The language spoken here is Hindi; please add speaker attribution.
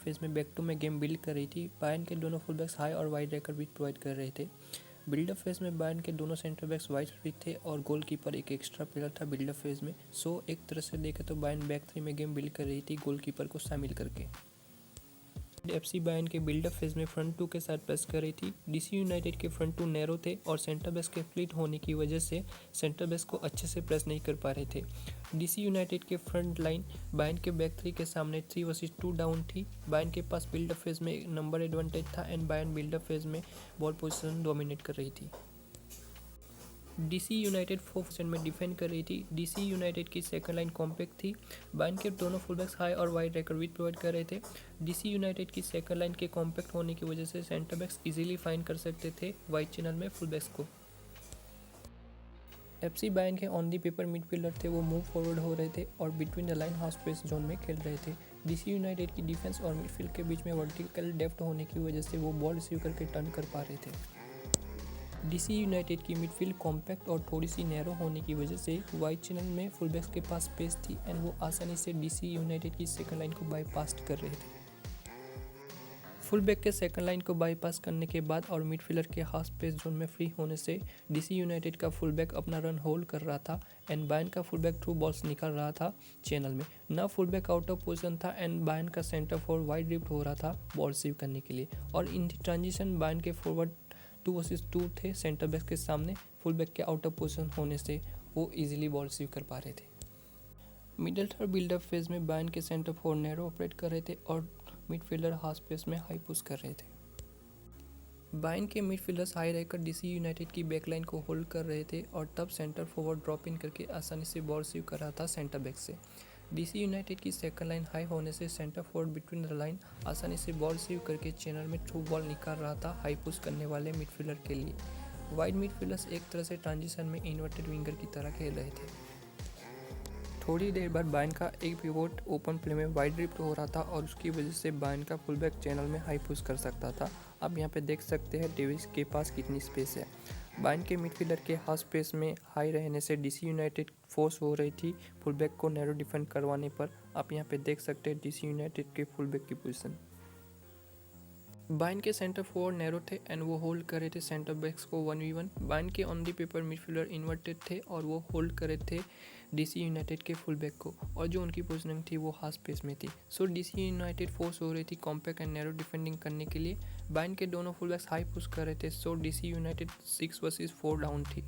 Speaker 1: फेज में बैक टू में गेम बिल्ड कर रही थी। बायर्न के दोनों फुल बैक्स हाई और वाइड रहकर भी प्रोवाइड कर रहे थे। बिल्डअप फेज में बायर्न के दोनों सेंटर बैक्स वाइड स्प्रिट थे और गोलकीपर एक एक्स्ट्रा प्लेयर था बिल्डअप फेज में। सो एक तरह से देखें तो बायर्न बैक थ्री में गेम बिल्ड कर रही थी गोलकीपर को शामिल करके। एफसी बायर्न के बिल्डअप फेज में फ्रंट टू के साथ प्रेस कर रही थी। डीसी यूनाइटेड के फ्रंट टू नैरो थे और सेंटर बैक्स के फ्लीट होने की वजह से सेंटर बैक्स को अच्छे से प्रेस नहीं कर पा रहे थे। डीसी यूनाइटेड के फ्रंट लाइन बायर्न के बैक थ्री के सामने 3 वर्सेस 2 डाउन थी। बायर्न के पास बिल्डअप फेज में नंबर एडवांटेज था एंड बायर्न बिल्डअप फेज में बॉल पोजीशन डोमिनेट कर रही थी। डीसी यूनाइटेड 4% में डिफेंड कर रही थी। डीसी यूनाइटेड की सेकंड लाइन कॉम्पैक्ट थी। बायर्न के दोनों फुलबैक्स हाई और वाइड रहकर विथ प्रोवाइड कर रहे थे। डीसी यूनाइटेड की सेकंड लाइन के कॉम्पैक्ट होने की वजह से सेंटर बैक्स इजीली फाइंड कर सकते थे वाइड चैनल में फुलबैक्स को। एफसी बायर्न के ऑन दी पेपर मिडफील्डर थे, वो मूव फॉरवर्ड हो रहे थे और between the line half space zone में खेल रहे थे। डीसी यूनाइटेड की डिफेंस और मिडफील्ड के बीच में वर्टिकल डेप्थ होने की वजह से वो बॉल रिसीव करके टर्न कर पा रहे थे। डीसी यूनाइटेड की मिडफील्ड कॉम्पैक्ट और थोड़ी सी नैरो होने की वजह से वाइड चैनल में फुलबैक्स के पास स्पेस थी एंड वो आसानी से डीसी यूनाइटेड की सेकंड लाइन को बाईपास कर रहे थे। फुलबैक के सेकंड लाइन को बाईपास करने के बाद और मिडफील्डर के हाफ स्पेस जोन में फ्री होने से डीसी यूनाइटेड का फुलबैक अपना रन होल्ड कर रहा था एंड बायर्न का फुलबैक थ्रू बॉल्स निकाल रहा था चैनल में। ना फुलबैक आउट ऑफ पोजीशन था एंड बायर्न का सेंटर फॉर वाइड ड्रिफ्ट हो रहा था बॉल रिसीव करने के लिए और इन ट्रांजिशन बायर्न के फॉरवर्ड 2 वर्सेस 2 थे सेंटर बैक के सामने। फुल बैक के आउट ऑफ पोजीशन होने से वो इजीली बॉल रिसीव कर पा रहे थे। मिडल थर्ड बिल्डअप फेज में बायर्न के सेंटर फॉर नैरो ऑपरेट कर रहे थे और मिडफील्डर हाफ स्पेस में हाई पुश कर रहे थे। बायर्न के मिडफील्डर्स हाई रहकर डीसी यूनाइटेड की बैकलाइन को होल्ड कर रहे थे और तब सेंटर फॉरवर्ड ड्रॉप इन करके आसानी से बॉल रिसीव कर रहा था सेंटर बैक से। डीसी यूनाइटेड की सेकंड लाइन हाई होने से centre forward between the line आसानी से बॉल रिसीव करके चैनल में थ्रू बॉल निकाल रहा था हाई पुश करने वाले मिडफील्डर के लिए। वाइड मिडफील्डर्स एक तरह से ट्रांजिशन में इन्वर्टेड विंगर की तरह खेल रहे थे। थोड़ी देर बाद बायर्न का एक पिवोट ओपन प्ले में वाइड ड्रिफ्ट हो रहा था और उसकी वजह से बायर्न का फुलबैक चैनल में हाई पुश कर सकता था। आप यहाँ पे देख सकते हैं डेविस के पास कितनी स्पेस है। बायर्न के मिडफील्डर के हाफ स्पेस में हाई रहने से डीसी यूनाइटेड फोर्स हो रही थी फुलबैक को नैरो डिफेंड करवाने पर। आप यहाँ पे देख सकते हैं डीसी यूनाइटेड के फुलबैक की पोजीशन। बायर्न के सेंटर फॉरवर्ड नैरो थे एंड वो होल्ड कर रहे थे सेंटर बैक्स को 1v1। बायर्न के on the paper midfielder inverted थे और वो होल्ड कर रहे थे डीसी यूनाइटेड के फुल बैक को और जो उनकी पोजीशनिंग थी वो हाफ स्पेस में थी। सो डीसी यूनाइटेड फोर्स हो रही थी कॉम्पैक्ट एंड नैरो डिफेंडिंग करने के लिए। बायर्न के दोनों फुल बैक्स हाई पुश कर रहे थे। सो डीसी यूनाइटेड 6 वर्सेस 4 डाउन थी।